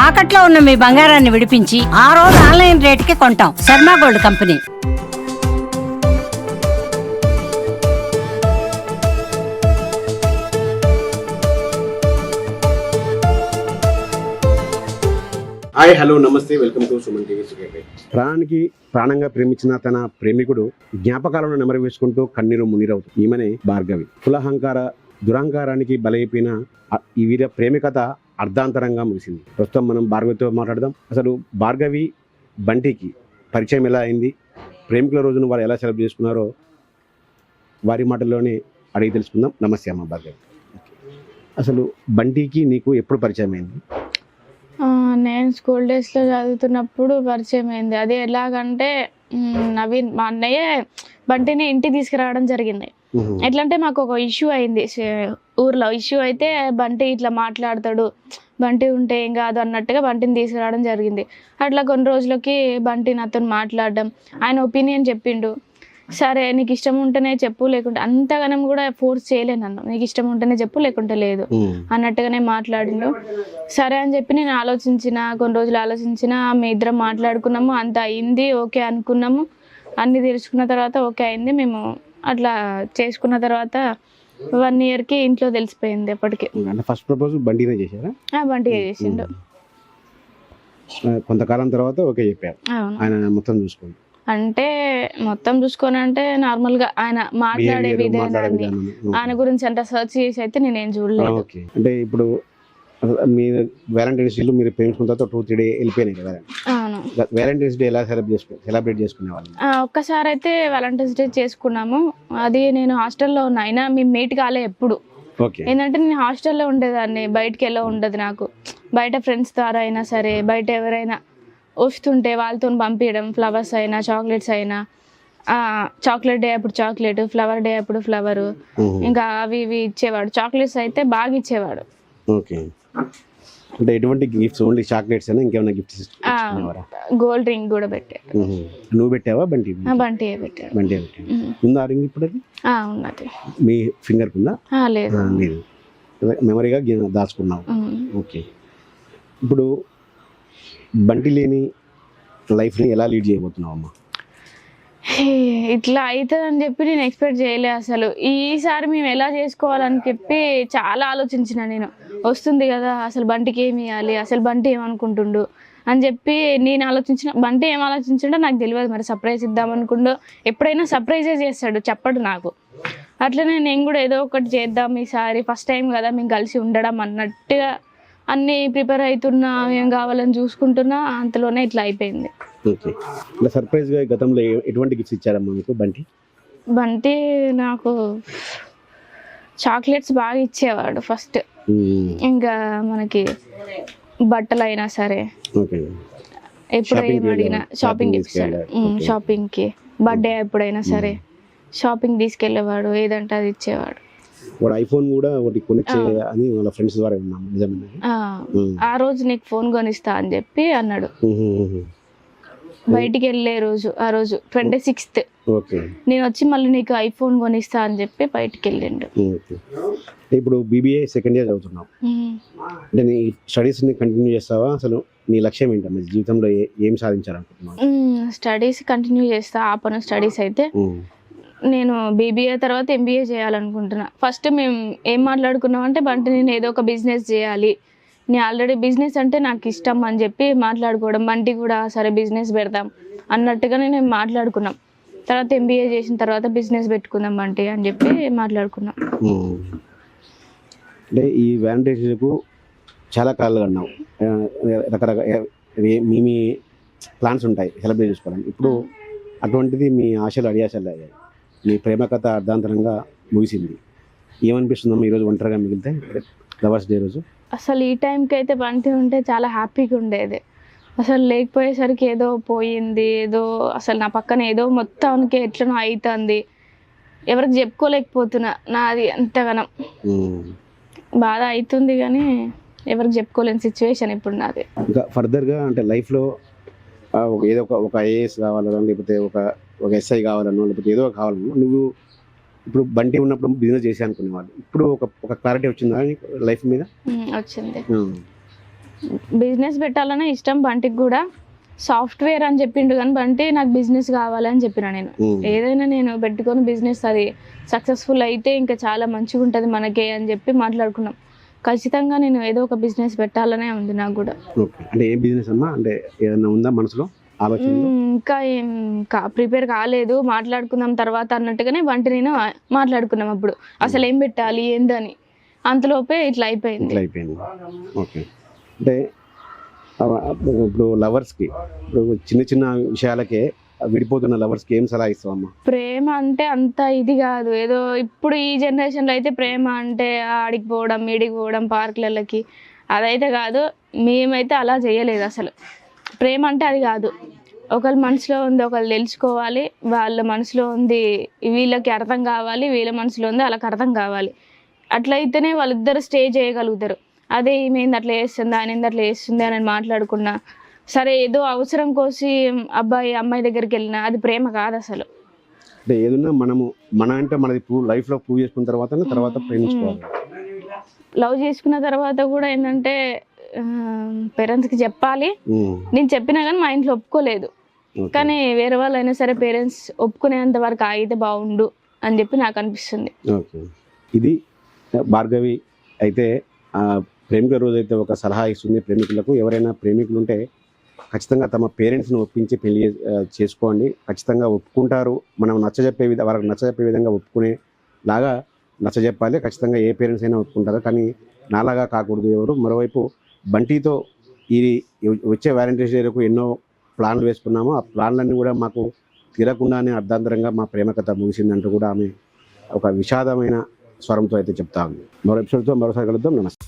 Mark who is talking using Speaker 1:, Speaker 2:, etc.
Speaker 1: తాకట్లో ఉన్న మీ బంగారాన్ని విడిపించి ఆ రోజు ఆన్లైన్ రేటుకి కొంటాం. Sharma gold company.
Speaker 2: Hi hello నమస్తే, వెల్కమ్ టు సుమన్ టీవీ సుఖేపై. ప్రాణానికి ప్రాణంగా ప్రేమించిన తన ప్రేమికుడు జ్ఞాపకాలను నెమరు వేసుకుంటూ కన్నీరు మున్నీరవుతుంది. ఈమెనే భార్గవి. కులహంకార దురహంకారానికి బలైపోయిన ఈ వీర ప్రేమికత అర్ధాంతరంగా ముగిసింది. ప్రస్తుతం మనం భార్గవితో మాట్లాడదాం. అసలు భార్గవి బంటికి పరిచయం ఎలా అయింది, ప్రేమికుల రోజును వారు ఎలా సెలబ్రేట్ చేసుకున్నారో వారి మాటల్లోనే అడిగి తెలుసుకుందాం. నమస్తే అమ్మ భార్గవి. అసలు బంటికి నీకు ఎప్పుడు పరిచయం అయింది?
Speaker 3: నేను స్కూల్ డేస్లో చదువుతున్నప్పుడు పరిచయం అయింది. అది ఎలాగంటే నవీన్ మా అన్నయ్య బంటిని ఇంటికి తీసుకురావడం జరిగింది. ఎట్లంటే మాకు ఒక ఇష్యూ అయింది ఊర్లో. ఇష్యూ అయితే బంటి ఇట్లా మాట్లాడతాడు, బంటి ఉంటే ఏం కాదు అన్నట్టుగా బంటిని తీసుకురావడం జరిగింది. అట్లా కొన్ని రోజులకి బంటి నాతో మాట్లాడడం, ఆయన ఒపీనియన్ చెప్పిండు. సరే నీకు ఇష్టం ఉంటేనే చెప్పు, లేకుంటే అంతగానం కూడా ఫోర్స్ చేయలేను నన్ను, నీకు ఇష్టం ఉంటేనే చెప్పు లేకుంటే లేదు అన్నట్టుగానే మాట్లాడిండు. సరే అని చెప్పి నేను ఆలోచించిన, కొన్ని రోజులు ఆలోచించిన, మీ ఇద్దరం మాట్లాడుకున్నాము, అంత అయింది, ఓకే అనుకున్నాము. అన్ని తెలుసుకున్న తర్వాత ఓకే అయింది. మేము అట్లా చేసుకున్న తర్వాత 1 yearకి ఇంట్లో తెలిసిపోయింది. ఎప్పటికీ
Speaker 2: ఫస్ట్ ప్రపోజల్ బంటినే చేశారా?
Speaker 3: బంటిగా చేసిండు.
Speaker 2: కొంతకాలం తర్వాత ఓకే చెప్పారు. ఆయన మొత్తం చూసుకోండి
Speaker 3: అంటే మొత్తం చూసుకొని అంటే నార్మల్గా ఆయన మాట్లాడే విధానాన్ని, ఆయన గురించి అంటే సెర్చ్ చేసి అయితే నేనేం చూడలేదు.
Speaker 2: అంటే ఇప్పుడు మీరు వ్యాలంటైన్స్ డే మీరు ప్రేమించుకున్న తర్వాత 2-3 days వెళ్ళిపోయినాయి కదా.
Speaker 3: అవును.
Speaker 2: వ్యాలంటైన్స్ డే ఎలా సెలబ్రేట్ చేసుకునే వాళ్ళు?
Speaker 3: ఒక్కసారి అయితే వ్యాలంటైన్స్ డే చేసుకున్నాము. అది నేను హాస్టల్లో ఉన్నా, అయినా మేము మీట్ కాలే ఎప్పుడు. ఏంటంటే నేను హాస్టల్లో ఉండేదాన్ని, బయటికి వెళ్ళో ఉండదు నాకు. బయట ఫ్రెండ్స్ ద్వారా అయినా సరే, బయట ఎవరైనా వస్తుంటే వాళ్ళతో పంపించడం, ఫ్లవర్స్ అయినా చాక్లెట్స్ అయినా, చాక్లెట్ డే అప్పుడు చాక్లెట్, ఫ్లవర్ డే అప్పుడు ఫ్లవరు, ఇంకా అవి ఇవి ఇచ్చేవాడు. చాక్లెట్స్ అయితే బాగా ఇచ్చేవాడు.
Speaker 2: ఓకే. అంటే ఎటువంటి గిఫ్ట్స్? ఓన్లీ చాక్లెట్స్ అయినా ఇంకేమైనా గిఫ్ట్స్ ఇచ్చేవారా?
Speaker 3: గోల్డ్ రింగ్ కూడా పెట్టాడు.
Speaker 2: నువ్వు పెట్టావా? బంటి
Speaker 3: పెట్టాడు.
Speaker 2: బంటి ఉందా రింగ్ ఇప్పుడు? అది
Speaker 3: ఉన్నది.
Speaker 2: మీ ఫింగర్ కుందా?
Speaker 3: లేదు.
Speaker 2: మెమరీగా దాచుకున్నావు. ఓకే. ఇప్పుడు బంటి లేని లైఫ్ని ఎలా లీడ్ చేయబోతున్నావు అమ్మా?
Speaker 3: ఇట్లా అవుతుందని చెప్పి నేను ఎక్స్పెక్ట్ చేయలే అసలు. ఈసారి మేము ఎలా చేసుకోవాలని చెప్పి చాలా ఆలోచించిన. నేను వస్తుంది కదా, అసలు బంటికి ఏమి ఇవ్వాలి, అసలు బంటి ఏమనుకుంటుండు అని చెప్పి నేను ఆలోచించిన. బంటి ఏం ఆలోచించిండో నాకు తెలియదు. మరి సర్ప్రైజ్ ఇద్దాం అనుకుంటూ ఎప్పుడైనా సర్ప్రైజే చేస్తాడు, చెప్పడు నాకు. అట్లనే నేను కూడా ఏదో ఒకటి చేద్దాం ఈసారి, ఫస్ట్ టైం కదా మేము కలిసి ఉండడం అన్నట్టుగా అన్నీ ప్రిపేర్ అవుతున్నా, ఏం కావాలని చూసుకుంటున్నా, అంతలోనే ఇట్లా అయిపోయింది.
Speaker 2: ఓకే. ఇలా సర్ప్రైజ్గా గతంలో ఎటువంటి గిఫ్ట్స్ ఇచ్చారమ్మా మీకు బంటి?
Speaker 3: బంటి నాకు చాక్లెట్స్ బాగా ఇచ్చేవాడు ఫస్ట్. ఇంకా మనకి బట్టలు అయినా సరే, ఎప్పుడు ఏం అడిగినా షాపింగ్ ఇచ్చాడు. షాపింగ్కి, బర్త్డే ఎప్పుడైనా సరే షాపింగ్ తీసుకెళ్ళేవాడు, ఏదంటే అది ఇచ్చేవాడు.
Speaker 2: వాడు ఐఫోన్ కూడా ఒకటి కొనిచ్చే అని వాళ్ళ ఫ్రెండ్స్ ద్వారా విన్నాము. నిజమే.
Speaker 3: ఆ రోజు నీకు ఫోన్ కొనిస్తా అని చెప్పి అన్నాడు. బయటికి వెళ్ళే రోజు, ఆ రోజు 26th నేను వచ్చి మళ్ళీ నీకు ఐఫోన్ కొనిస్తా అని చెప్పి బయటికి వెళ్ళిండు.
Speaker 2: ఇప్పుడు BBA సెకండ్ ఇయర్ చదువుతున్నావు అంటే నీ స్టడీస్ ని కంటిన్యూ చేస్తావా? అసలు నీ లక్ష్యం ఏంటమ్మా జీవితంలో? ఏం సాధించాలనుకుంటున్నావు?
Speaker 3: స్టడీస్ కంటిన్యూ చేస్తా, ఆపను స్టడీస్ అయితే. నేను BBA తర్వాత MBA చేయాలనుకుంటున్నా. ఫస్ట్ మేము ఏం మాట్లాడుకున్నాం అంటే, బంటి నేను ఏదో ఒక బిజినెస్ చేయాలి, నేను ఆల్రెడీ బిజినెస్ అంటే నాకు ఇష్టం అని చెప్పి మాట్లాడుకోవడం. బంటి కూడా సరే బిజినెస్ పెడదాం అన్నట్టుగానే నేను మాట్లాడుకున్నాం. తర్వాత MBA చేసిన తర్వాత బిజినెస్ పెట్టుకుందాం బంటి అని చెప్పి మాట్లాడుకున్నాం.
Speaker 2: అంటే ఈ వ్యాలంటైన్స్కు చాలా కాళ్ళు అన్నావు, రకరకాల మీ ప్లాన్స్ ఉంటాయి సెలబ్రేట్ చేసుకోవడానికి. ఇప్పుడు అటువంటిది మీ ఆశలు అడియాశలు అయ్యాయి, మీ ప్రేమ కథ అర్ధాంతరంగా ముగిసింది. ఏమనిపిస్తుందమ్మా ఈరోజు ఒంటరిగా మిగిలితే లవర్స్ డే రోజు?
Speaker 3: అసలు ఈ టైంకి అయితే బంటి ఉంటే చాలా హ్యాపీగా ఉండేది. అసలు లేకపోయేసరికి ఏదో పోయింది, ఏదో అసలు నా పక్కన ఏదో మొత్తానికి ఎట్లనో అవుతుంది, ఎవరికి చెప్పుకోలేకపోతున్నా. నాది ఎంతగానం బాధ అవుతుంది కానీ ఎవరికి చెప్పుకోలేని సిచ్యువేషన్ ఇప్పుడు నాది.
Speaker 2: ఇంకా ఫర్దర్గా అంటే లైఫ్లో ఏదో ఒక IAS కావాలనో, లేకపోతే ఒక SI కావాలనో, లేకపోతే ఏదో కావాలనో, నువ్వు ఇప్పుడు బంటి ఉన్నప్పుడు బిజినెస్ చేసి అనుకునేవాళ్ళు, ఇప్పుడు ఒక క్లారిటీ వచ్చిందా లైఫ్ మీద?
Speaker 3: వచ్చింది. బిజినెస్ పెట్టాలనే ఇష్టం బంటికి కూడా. సాఫ్ట్వేర్ అని చెప్పిండు కానీ బంటి నాకు బిజినెస్ కావాలని చెప్పిన నేను. ఏదైనా నేను పెట్టుకొని బిజినెస్ అది సక్సెస్ఫుల్ అయితే ఇంకా చాలా మంచిగా ఉంటుంది మనకే అని చెప్పి మాట్లాడుకున్నాం. ఖచ్చితంగా నేను ఏదో ఒక బిజినెస్ పెట్టాలనే ఉంది నాకు కూడా.
Speaker 2: ఓకే, అంటే ఏం బిజినెస్ అమ్మా, అంటే ఏదైనా ఉందా మనసులో ఆలోచన?
Speaker 3: ఇంకా ఏం ప్రిపేర్ కాలేదు, మాట్లాడుకుందాం తర్వాత అన్నట్టుగానే బంటి నేను మాట్లాడుకున్నాం అప్పుడు అసలు ఏం పెట్టాలి ఏందని. అంతలోపే ఇట్లా అయిపోయింది.
Speaker 2: ఓకే, అంటే ఇప్పుడు లవర్స్కి ఇప్పుడు చిన్న చిన్న విషయాలకే విడిపోతున్న లవర్స్కి ఏం సలహా ఇస్తావమ్మా?
Speaker 3: ప్రేమ అంటే అంత ఇది కాదు. ఏదో ఇప్పుడు ఈ జనరేషన్లో అయితే ప్రేమ అంటే ఆడికి పోవడం ఈడికి పోవడం పార్కులకి అదైతే కాదు. మేమైతే అలా చేయలేదు అసలు. ప్రేమ అంటే అది కాదు. ఒకళ్ళ మనసులో ఉంది ఒకళ్ళు తెలుసుకోవాలి, వాళ్ళ మనసులో ఉంది వీళ్ళకి అర్థం కావాలి, వీళ్ళ మనసులో ఉంది వాళ్ళకి అర్థం కావాలి. అట్లయితేనే వాళ్ళిద్దరు స్టే చేయగలుగుతారు. అదే ఈమెంది అట్లా చేస్తుంది ఆయన అట్లా చేస్తుంది అని మాట్లాడుకున్నా సరే, ఏదో అవసరం కోసి అబ్బాయి అమ్మాయి దగ్గరికి వెళ్ళినా అది ప్రేమ కాదు అసలు.
Speaker 2: అంటే ఏదన్నా మనము మన అంటే మనది లైఫ్లో ప్రూవ్ చేసుకున్న తర్వాత ప్రేమించుకోవాలి.
Speaker 3: లవ్ చేసుకున్న తర్వాత కూడా ఏంటంటే పేరెంట్స్కి చెప్పాలి. నేను చెప్పినా కానీ మా ఇంట్లో ఒప్పుకోలేదు. కానీ వేరే వాళ్ళు అయినా సరే పేరెంట్స్ ఒప్పుకునేంత వరకు ఆగితే బాగుండు అని చెప్పి నాకు అనిపిస్తుంది.
Speaker 2: ఓకే, ఇది భార్గవి అయితే ప్రేమికుల రోజు అయితే ఒక సలహా ఇస్తుంది ప్రేమికులకు. ఎవరైనా ప్రేమికులు ఉంటే ఖచ్చితంగా తమ పేరెంట్స్ని ఒప్పించి పెళ్లి చేసుకోండి. ఖచ్చితంగా ఒప్పుకుంటారు. మనం వాళ్ళకి నచ్చజెప్పే విధంగా ఒప్పుకునేలాగా నచ్చజెప్పాలి. ఖచ్చితంగా ఏ పేరెంట్స్ అయినా ఒప్పుకుంటారు, కానీ నాలాగా కాకూడదు ఎవరు. మరోవైపు బంటితో ఈ వచ్చే వ్యాలంటైన్స్ డేకు ఎన్నో ప్లాన్లు వేసుకున్నాము. ఆ ప్లాన్లన్నీ కూడా మాకు తీరకుండానే అర్ధాంతరంగా మా ప్రేమ కథ ముగిసిందంటూ కూడా ఆమె ఒక విషాదమైన స్వరంతో అయితే చెప్తా ఉంది. మరో ఎపిసోడ్తో మరోసారి కలుద్దాం. నమస్తే.